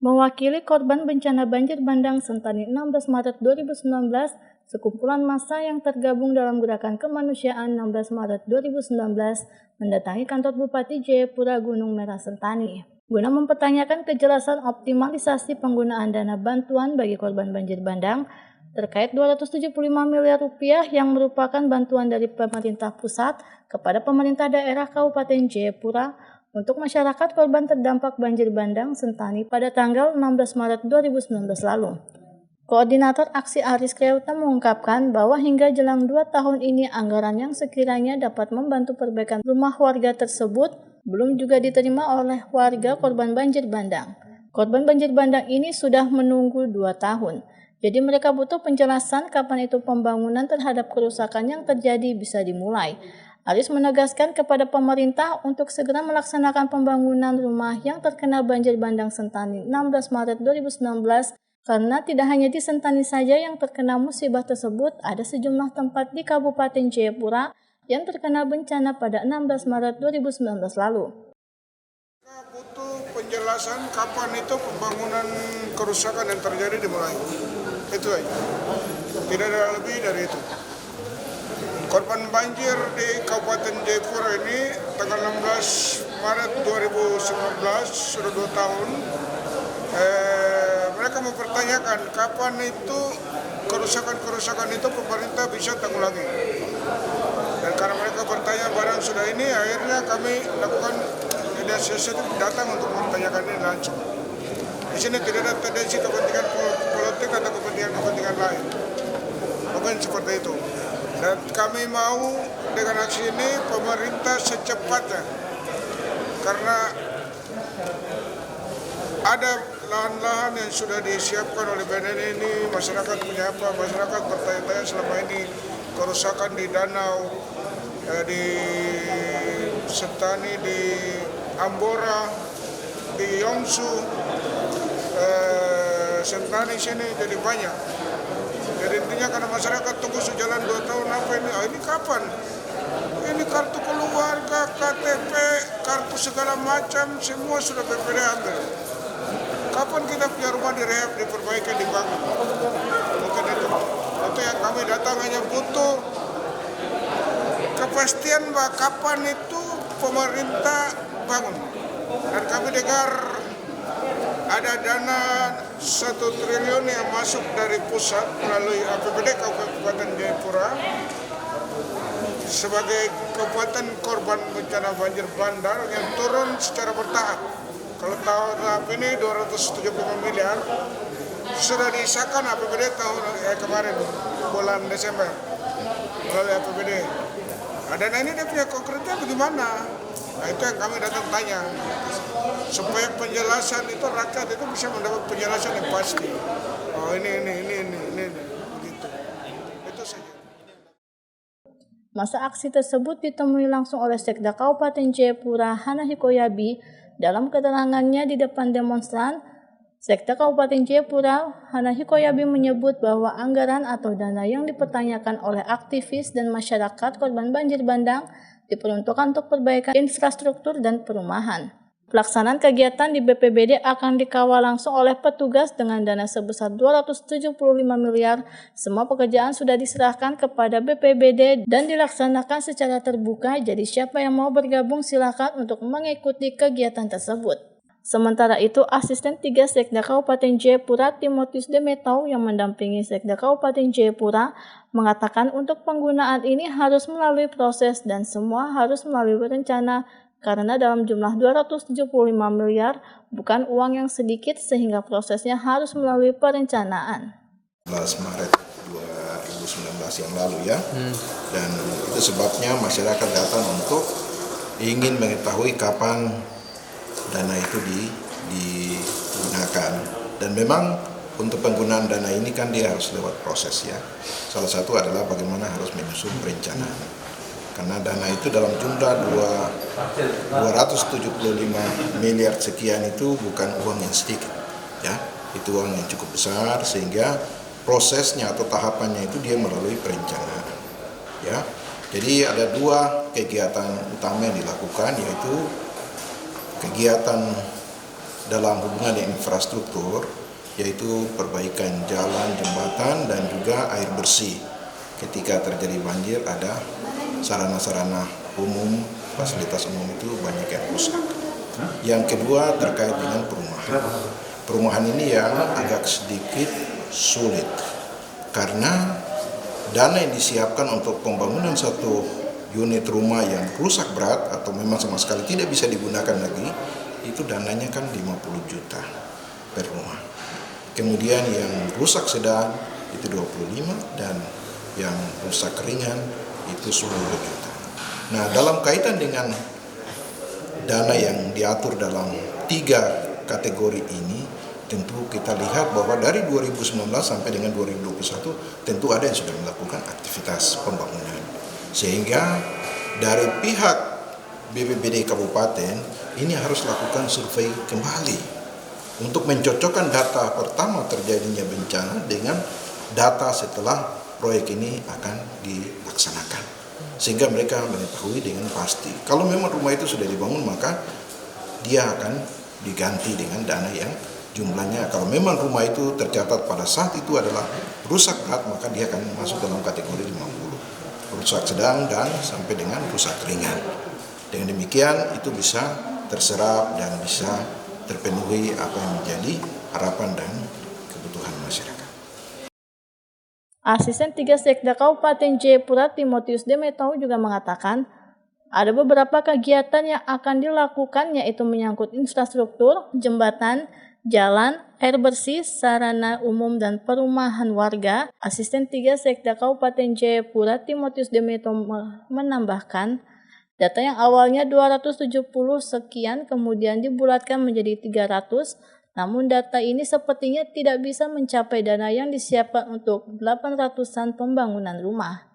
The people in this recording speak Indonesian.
Mewakili korban bencana banjir bandang Sentani 16 Maret 2019, sekumpulan massa yang tergabung dalam Gerakan Kemanusiaan 16 Maret 2019 mendatangi kantor Bupati Jayapura Gunung Merah Sentani guna mempertanyakan kejelasan optimalisasi penggunaan dana bantuan bagi korban banjir bandang terkait 275 miliar rupiah yang merupakan bantuan dari pemerintah pusat kepada pemerintah daerah Kabupaten Jayapura untuk masyarakat korban terdampak banjir bandang Sentani pada tanggal 16 Maret 2019 lalu. Koordinator Aksi Aris Kreuta mengungkapkan bahwa hingga jelang 2 tahun ini anggaran yang sekiranya dapat membantu perbaikan rumah warga tersebut belum juga diterima oleh warga korban banjir bandang. Korban banjir bandang ini sudah menunggu 2 tahun. Jadi mereka butuh penjelasan kapan itu pembangunan terhadap kerusakan yang terjadi bisa dimulai. Aris menegaskan kepada pemerintah untuk segera melaksanakan pembangunan rumah yang terkena banjir bandang Sentani 16 Maret 2019 karena tidak hanya di Sentani saja yang terkena musibah tersebut, ada sejumlah tempat di Kabupaten Jayapura yang terkena bencana pada 16 Maret 2019 lalu. Butuh penjelasan kapan itu pembangunan kerusakan yang terjadi dimulai. Itu aja. Tidak ada lebih dari itu. Korban banjir di Kabupaten Jayapura ini tanggal 16 Maret 2019 sudah 2 tahun. Mereka mempertanyakan kapan itu kerusakan itu pemerintah bisa tanggulangi. Dan karena mereka bertanya barang sudah ini, akhirnya kami lakukan mediasi datang untuk mempertanyakan ini langsung. Di sini tidak ada tendensi kepentingan politik atau kepentingan lain. Mungkin seperti itu. Dan kami mau dengan aksi ini pemerintah secepatnya, karena ada lahan-lahan yang sudah disiapkan oleh BNN ini, masyarakat menyapa, masyarakat bertanya-tanya selama ini kerusakan di danau, di Sentani, di Ambora, di Yongsu, Sentani sini jadi banyak. Jadi intinya karena masyarakat tunggu sejalan 2 tahun apa ini? Ini kapan? Ini kartu keluarga, KTP, kartu segala macam semua sudah BPD ambil. Kapan kita punya rumah direhab, diperbaiki, dibangun? Mungkin itu. Itu yang kami datang hanya butuh kepastian bahwa kapan itu pemerintah bangun. Dan kami dengar ada dana 1 triliun yang masuk dari pusat melalui APBD Kabupaten Jayapura sebagai kabupaten korban bencana banjir bandang yang turun secara bertahap. Kalau tahap ini 275 miliar sudah disahkan APBD tahun kemarin bulan Desember melalui APBD. Dana ini dia punya konkretnya bagaimana? Nah, itu yang kami datang tanya supaya penjelasan itu rakyat itu bisa mendapat penjelasan yang pasti. Oh ini begitu. Itu saja. Masa aksi tersebut ditemui langsung oleh Sekda Kabupaten Jayapura Hana Hikoyabi. Dalam keterangannya di depan demonstran, Sekda Kabupaten Jayapura Hana Hikoyabi menyebut bahwa anggaran atau dana yang dipertanyakan oleh aktivis dan masyarakat korban banjir bandang diperuntukkan untuk perbaikan infrastruktur dan perumahan. Pelaksanaan kegiatan di BPBD akan dikawal langsung oleh petugas dengan dana sebesar 275 miliar. Semua pekerjaan sudah diserahkan kepada BPBD dan dilaksanakan secara terbuka, jadi siapa yang mau bergabung silakan untuk mengikuti kegiatan tersebut. Sementara itu, Asisten 3 Sekda Kabupaten Jayapura Timotius Demetau yang mendampingi Sekda Kabupaten Jayapura mengatakan untuk penggunaan ini harus melalui proses dan semua harus melalui rencana karena dalam jumlah 275 miliar bukan uang yang sedikit sehingga prosesnya harus melalui perencanaan. 16 Maret 2019 yang lalu ya, dan itu sebabnya masyarakat datang untuk ingin mengetahui kapan dana itu digunakan. Dan memang untuk penggunaan dana ini kan dia harus lewat proses ya. Salah satu adalah bagaimana harus menyusun perencanaan. Karena dana itu dalam jumlah 275 miliar sekian itu bukan uang yang sedikit ya. Itu uang yang cukup besar sehingga prosesnya atau tahapannya itu dia melalui perencanaan ya. Jadi ada 2 kegiatan utama yang dilakukan, yaitu kegiatan dalam hubungan dengan infrastruktur, yaitu perbaikan jalan, jembatan, dan juga air bersih. Ketika terjadi banjir ada sarana-sarana umum, fasilitas umum itu banyak yang rusak. Yang kedua terkait dengan perumahan. Perumahan ini yang agak sedikit sulit karena dana yang disiapkan untuk pembangunan satu unit rumah yang rusak berat atau memang sama sekali tidak bisa digunakan lagi, itu dananya kan 50 juta per rumah. Kemudian yang rusak sedang itu 25 dan yang rusak ringan itu 10 juta. Nah, dalam kaitan dengan dana yang diatur dalam 3 kategori ini, tentu kita lihat bahwa dari 2019 sampai dengan 2021 tentu ada yang sudah melakukan aktivitas pembangunan. Sehingga dari pihak BPBD Kabupaten ini harus lakukan survei kembali untuk mencocokkan data pertama terjadinya bencana dengan data setelah proyek ini akan dilaksanakan. Sehingga mereka mengetahui dengan pasti. Kalau memang rumah itu sudah dibangun, maka dia akan diganti dengan dana yang jumlahnya. Kalau memang rumah itu tercatat pada saat itu adalah rusak berat, maka dia akan masuk dalam kategori 50. Rusak sedang dan sampai dengan rusak ringan. Dengan demikian itu bisa terserap dan bisa terpenuhi apa yang menjadi harapan dan kebutuhan masyarakat. Asisten 3 Sekda Kabupaten Jayapura Timotius Demetau juga mengatakan ada beberapa kegiatan yang akan dilakukan, yaitu menyangkut infrastruktur, jembatan, jalan, air bersih, sarana umum, dan perumahan warga. Asisten 3 Sekda Kabupaten Jayapura Timotius Demetau menambahkan, data yang awalnya 270 sekian kemudian dibulatkan menjadi 300, namun data ini sepertinya tidak bisa mencapai dana yang disiapkan untuk 800-an pembangunan rumah.